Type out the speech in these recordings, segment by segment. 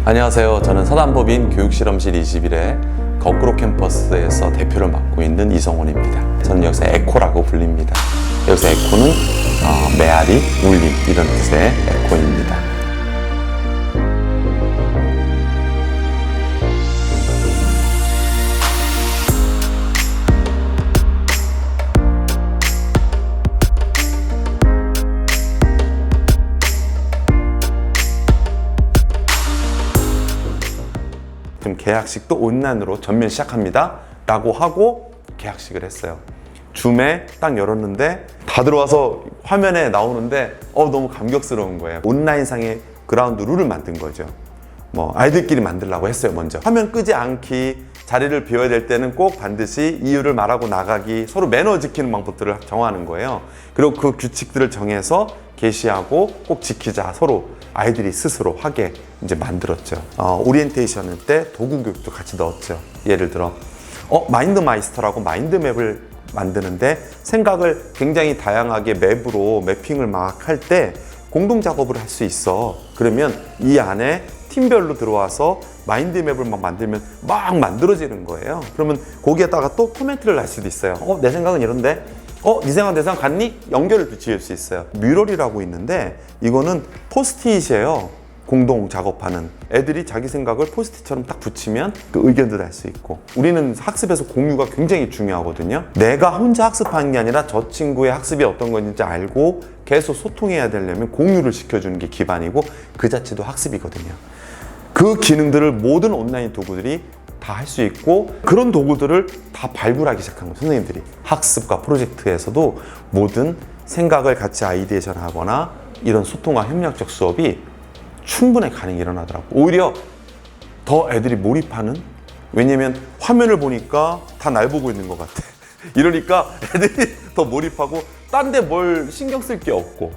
안녕하세요. 저는 서단법인 교육실험실 21의 거꾸로 캠퍼스에서 대표를 맡고 있는 이성훈입니다. 저는 여기서 에코라고 불립니다. 여기서 에코는 메아리, 울림 이런 뜻의 에코입니다. 그럼 개학식도 온라인으로 전면 시작합니다 라고 하고 개학식을 했어요. 줌에 딱 열었는데 다 들어와서 화면에 나오는데 너무 감격스러운 거예요. 온라인상의 그라운드 룰을 만든 거죠. 아이들끼리 만들려고 했어요. 먼저 화면 끄지 않기, 자리를 비워야 될 때는 꼭 반드시 이유를 말하고 나가기, 서로 매너 지키는 방법들을 정하는 거예요. 그리고 그 규칙들을 정해서 게시하고 꼭 지키자, 서로 아이들이 스스로 하게 이제 만들었죠. 오리엔테이션 때 도구 교육도 같이 넣었죠. 예를 들어 마인드 마이스터라고 마인드맵을 만드는데 생각을 굉장히 다양하게 맵으로 매핑을 막 할 때 공동 작업을 할 수 있어. 그러면 이 안에 팀별로 들어와서 마인드맵을 막 만들면 막 만들어지는 거예요. 그러면 거기에다가 또 코멘트를 할 수도 있어요. 내 생각은 이런데 네 생각 내 생각 같니? 연결을 지을 수 있어요. 뮤럴이라고 있는데 이거는 포스트잇이에요. 공동 작업하는 애들이 자기 생각을 포스트잇처럼 딱 붙이면 그 의견도 날 수 있고. 우리는 학습에서 공유가 굉장히 중요하거든요. 내가 혼자 학습하는 게 아니라 저 친구의 학습이 어떤 건지 알고 계속 소통해야 되려면 공유를 시켜주는 게 기반이고 그 자체도 학습이거든요. 그 기능들을 모든 온라인 도구들이 다 할 수 있고 그런 도구들을 다 발굴하기 시작한 거예요. 선생님들이 학습과 프로젝트에서도 모든 생각을 같이 아이디에이션 하거나 이런 소통과 협력적 수업이 충분히 가능히 일어나더라고요. 오히려 더 애들이 몰입하는, 왜냐면 화면을 보니까 다 날 보고 있는 것 같아. 이러니까 애들이 더 몰입하고 딴 데 뭘 신경 쓸 게 없고,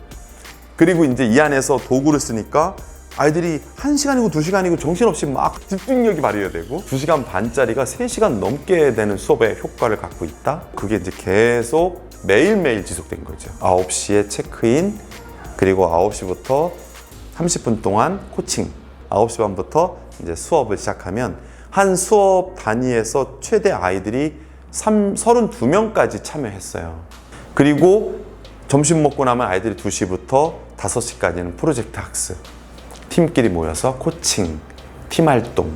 그리고 이제 이 안에서 도구를 쓰니까 아이들이 1시간이고 2시간이고 정신없이 막 집중력이 발휘해야 되고 2시간 반짜리가 3시간 넘게 되는 수업의 효과를 갖고 있다? 그게 이제 계속 매일매일 지속된 거죠. 9시에 체크인, 그리고 9시부터 30분 동안 코칭, 9시 반부터 이제 수업을 시작하면 한 수업 단위에서 최대 아이들이 32명까지 참여했어요. 그리고 점심 먹고 나면 아이들이 2시부터 5시까지는 프로젝트 학습, 팀끼리 모여서 코칭, 팀 활동,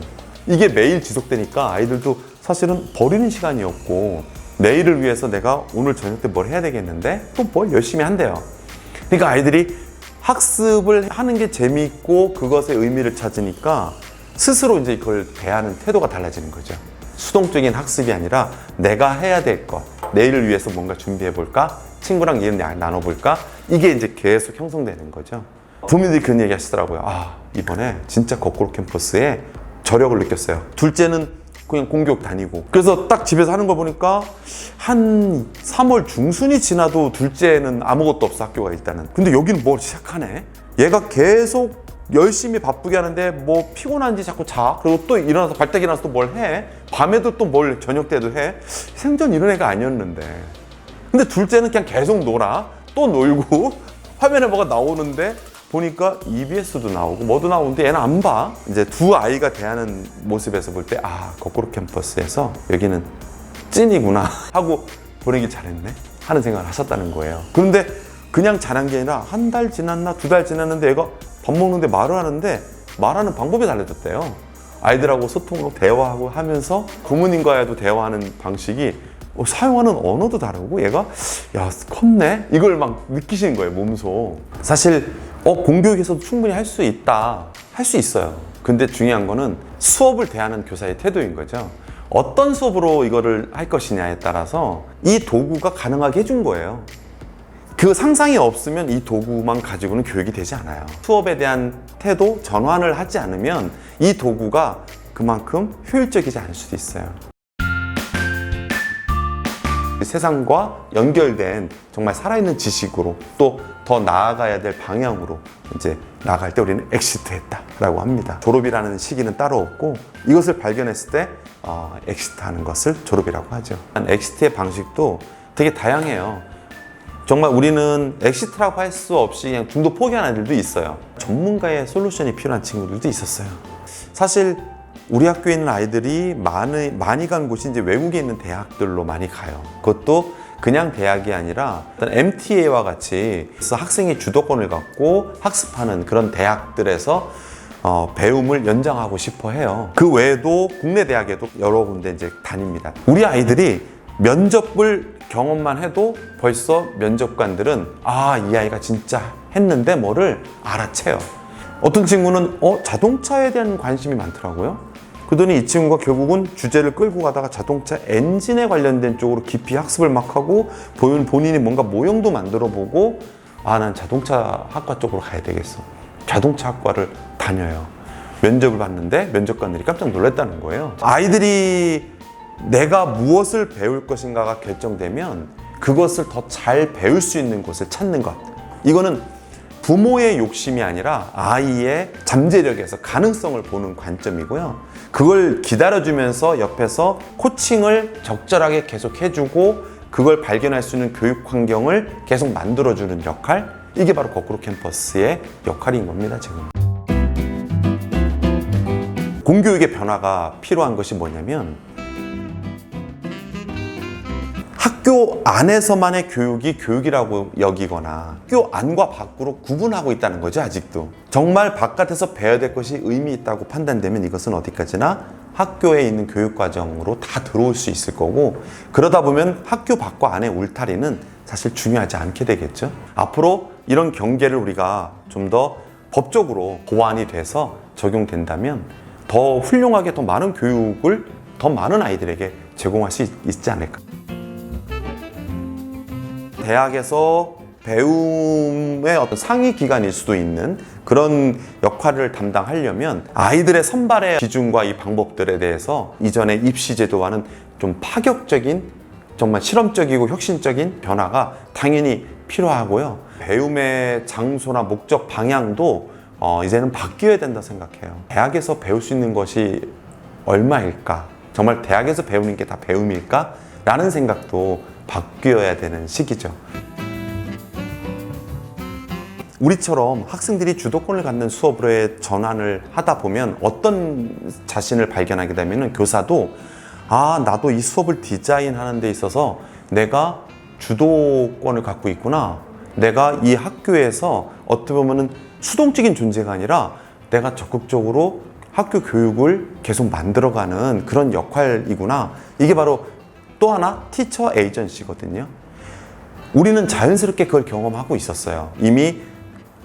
이게 매일 지속되니까 아이들도 사실은 버리는 시간이 없고 내일을 위해서 내가 오늘 저녁 때 뭘 해야 되겠는데 또 뭘 열심히 한대요. 그러니까 아이들이 학습을 하는 게 재미있고 그것의 의미를 찾으니까 스스로 이제 그걸 대하는 태도가 달라지는 거죠. 수동적인 학습이 아니라 내가 해야 될 것, 내일을 위해서 뭔가 준비해 볼까? 친구랑 얘기 나눠볼까? 이게 이제 계속 형성되는 거죠. 부모님들이 그런 얘기 하시더라고요. 이번에 진짜 거꾸로 캠퍼스에 저력을 느꼈어요. 둘째는 그냥 공교육 다니고, 그래서 딱 집에서 하는 거 보니까 한 3월 중순이 지나도 둘째는 아무것도 없어, 학교가 일단은. 근데 여기는 뭘 시작하네? 얘가 계속 열심히 바쁘게 하는데 피곤한지 자꾸 자. 그리고 또 일어나서 발딱 일어나서 또 뭘 해. 밤에도 또 뭘 저녁 때도 해. 생전 이런 애가 아니었는데. 근데 둘째는 그냥 계속 놀아. 또 놀고 화면에 뭐가 나오는데 보니까 EBS도 나오고 뭐도 나오는데 얘는 안 봐. 이제 두 아이가 대하는 모습에서 볼 때 거꾸로 캠퍼스에서 여기는 찐이구나 하고 보내길 잘했네 하는 생각을 하셨다는 거예요. 그런데 그냥 잘한 게 아니라 한 달 지났나 2달 지났는데 얘가 밥 먹는데 말을 하는데 말하는 방법이 달라졌대요. 아이들하고 소통하고 대화하고 하면서 부모님과도 대화하는 방식이 사용하는 언어도 다르고 얘가 컸네? 이걸 막 느끼시는 거예요, 몸소. 사실 공교육에서도 충분히 할 수 있다. 할 수 있어요. 근데 중요한 거는 수업을 대하는 교사의 태도인 거죠. 어떤 수업으로 이거를 할 것이냐에 따라서 이 도구가 가능하게 해준 거예요. 그 상상이 없으면 이 도구만 가지고는 교육이 되지 않아요. 수업에 대한 태도, 전환을 하지 않으면 이 도구가 그만큼 효율적이지 않을 수도 있어요. 세상과 연결된 정말 살아있는 지식으로 또 더 나아가야 될 방향으로 이제 나갈 때 우리는 엑시트했다라고 합니다. 졸업이라는 시기는 따로 없고 이것을 발견했을 때 엑시트하는 것을 졸업이라고 하죠. 엑시트의 방식도 되게 다양해요. 정말 우리는 엑시트라고 할 수 없이 그냥 중도 포기하는 애들도 있어요. 전문가의 솔루션이 필요한 친구들도 있었어요. 사실 우리 학교에 있는 아이들이 많이 간 곳이 이제 외국에 있는 대학들로 많이 가요. 그것도 그냥 대학이 아니라 MTA와 같이 학생이 주도권을 갖고 학습하는 그런 대학들에서 배움을 연장하고 싶어 해요. 그 외에도 국내 대학에도 여러 군데 이제 다닙니다. 우리 아이들이 면접을 경험만 해도 벌써 면접관들은 이 아이가 진짜 했는데 뭐를 알아채요. 어떤 친구는 자동차에 대한 관심이 많더라고요. 그러더니 이 친구가 결국은 주제를 끌고 가다가 자동차 엔진에 관련된 쪽으로 깊이 학습을 막 하고 본인이 뭔가 모형도 만들어 보고 난 자동차 학과 쪽으로 가야 되겠어. 자동차 학과를 다녀요. 면접을 봤는데 면접관들이 깜짝 놀랐다는 거예요. 아이들이 내가 무엇을 배울 것인가가 결정되면 그것을 더 잘 배울 수 있는 곳을 찾는 것. 이거는 부모의 욕심이 아니라 아이의 잠재력에서 가능성을 보는 관점이고요. 그걸 기다려주면서 옆에서 코칭을 적절하게 계속 해주고 그걸 발견할 수 있는 교육 환경을 계속 만들어주는 역할, 이게 바로 거꾸로 캠퍼스의 역할인 겁니다. 지금 공교육의 변화가 필요한 것이 뭐냐면 학교 안에서만의 교육이 교육이라고 여기거나 학교 안과 밖으로 구분하고 있다는 거죠. 아직도 정말 바깥에서 배워야 될 것이 의미 있다고 판단되면 이것은 어디까지나 학교에 있는 교육과정으로 다 들어올 수 있을 거고, 그러다 보면 학교 밖과 안의 울타리는 사실 중요하지 않게 되겠죠. 앞으로 이런 경계를 우리가 좀 더 법적으로 보완이 돼서 적용된다면 더 훌륭하게 더 많은 교육을 더 많은 아이들에게 제공할 수 있지 않을까. 대학에서 배움의 어떤 상위 기관일 수도 있는 그런 역할을 담당하려면 아이들의 선발의 기준과 이 방법들에 대해서 이전의 입시 제도와는 좀 파격적인, 정말 실험적이고 혁신적인 변화가 당연히 필요하고요. 배움의 장소나 목적 방향도 이제는 바뀌어야 된다 생각해요. 대학에서 배울 수 있는 것이 얼마일까? 정말 대학에서 배우는 게 다 배움일까? 라는 생각도 바뀌어야 되는 시기죠. 우리처럼 학생들이 주도권을 갖는 수업으로의 전환을 하다 보면 어떤 자신을 발견하게 되면 교사도 나도 이 수업을 디자인하는 데 있어서 내가 주도권을 갖고 있구나. 내가 이 학교에서 어떻게 보면 수동적인 존재가 아니라 내가 적극적으로 학교 교육을 계속 만들어가는 그런 역할이구나. 이게 바로 또 하나 티처 에이전시거든요. 우리는 자연스럽게 그걸 경험하고 있었어요. 이미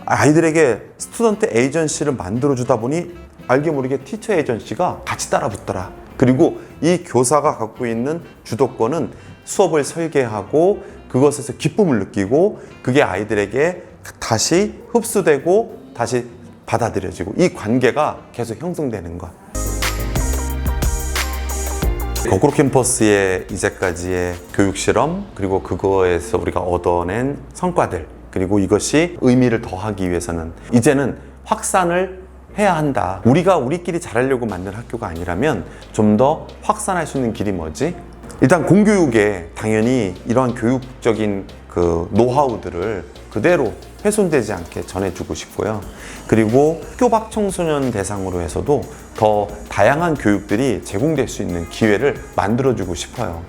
아이들에게 스튜던트 에이전시를 만들어주다 보니 알게 모르게 티처 에이전시가 같이 따라붙더라. 그리고 이 교사가 갖고 있는 주도권은 수업을 설계하고 그것에서 기쁨을 느끼고 그게 아이들에게 다시 흡수되고 다시 받아들여지고 이 관계가 계속 형성되는 것. 거꾸로 캠퍼스의 이제까지의 교육 실험, 그리고 그거에서 우리가 얻어낸 성과들, 그리고 이것이 의미를 더하기 위해서는 이제는 확산을 해야 한다. 우리가 우리끼리 잘하려고 만든 학교가 아니라면 좀 더 확산할 수 있는 길이 뭐지? 일단 공교육에 당연히 이러한 교육적인 그 노하우들을 그대로 훼손되지 않게 전해주고 싶고요. 그리고 학교 밖 청소년 대상으로 해서도 더 다양한 교육들이 제공될 수 있는 기회를 만들어주고 싶어요.